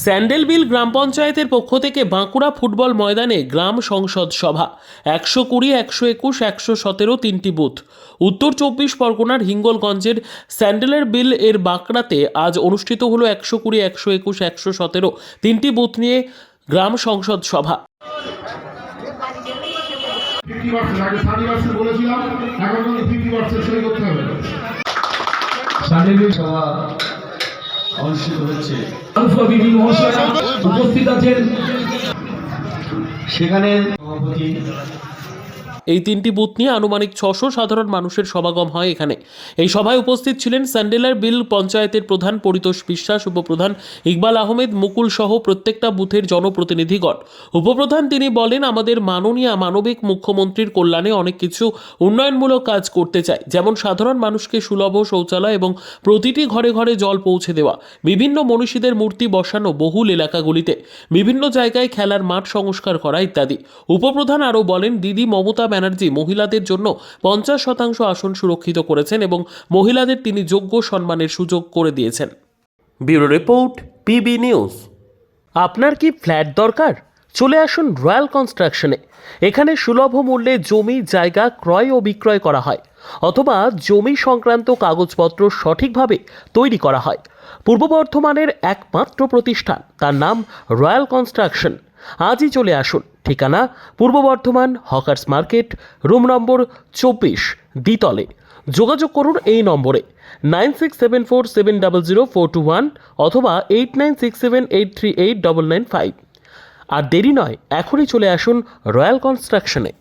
স্যান্ডেলবিল গ্রাম পঞ্চায়েতের পক্ষ থেকে বাঁকুড়া ফুটবল ময়দানে গ্রাম সংসদ সভা 120, 121, 117 তিনটি বুথ। উত্তর 24 পরগনার হিঙ্গলগঞ্জের স্যান্ডেলবিল এর বাঁকড়াতে আজ অনুষ্ঠিত হলো 120, 121, 117 তিনটি বুথ নিয়ে গ্রাম সংসদ সভা। অনুষ্ঠিত হচ্ছে উপস্থিত আছেন সেখানে সভাপতি। এই তিনটি বুথ নিয়ে আনুমানিক 600 সাধারণ মানুষের সমাগম হয় এখানে। এই সভায় উপস্থিত ছিলেন স্যান্ডেলবিল পঞ্চায়েতের প্রধান পরিতোষ বিশ্বাস, উপপ্রধান ইকবাল আহমেদ, মুকুল সহ প্রত্যেকটা বুথের জনপ্রতিনিধিগণ। উপপ্রধান তিনি বলেন, আমাদের মাননীয় মানবিক মুখ্যমন্ত্রীর কল্যাণে অনেক কিছু উন্নয়নমূলক কাজ করতে চাই, যেমন সাধারণ মানুষকে সুলভ শৌচালয় এবং প্রতিটি ঘরে ঘরে জল পৌঁছে দেওয়া, বিভিন্ন মনীষীদের মূর্তি বসানো বহুল এলাকাগুলিতে, বিভিন্ন জায়গায় খেলার মাঠ সংস্কার করা ইত্যাদি। উপপ্রধান আরও বলেন, দিদি মমতা ব্যানার্জি মহিলাদের জন্য 50% আসন সুরক্ষিত করেছেন এবং মহিলাদের তিনি যোগ্য সম্মানের সুযোগ করে দিয়েছেন। Bureau report, PB news. আপনার কি ফ্ল্যাট দরকার? চলে আসুন রয়্যাল কনস্ট্রাকশনে। এখানে সুলভ মূল্যে জমি জায়গা ক্রয় ও বিক্রয় করা হয়, অথবা জমি সংক্রান্ত কাগজপত্র সঠিকভাবে তৈরি করা হয়। পূর্ব বর্ধমানের একমাত্র প্রতিষ্ঠান, তার নাম রয়্যাল কনস্ট্রাকশন। আজই চলে আসুন। ঠিকানা পূর্ব Bardhaman hawkers market, room number 24, দ্বিতলে। যোগাযোগ করুন এই নম্বরে 9674700421 অথবা 8967838995। আর দেরি নয়, এখনই চলে আসুন রয়্যাল কনস্ট্রাকশনে।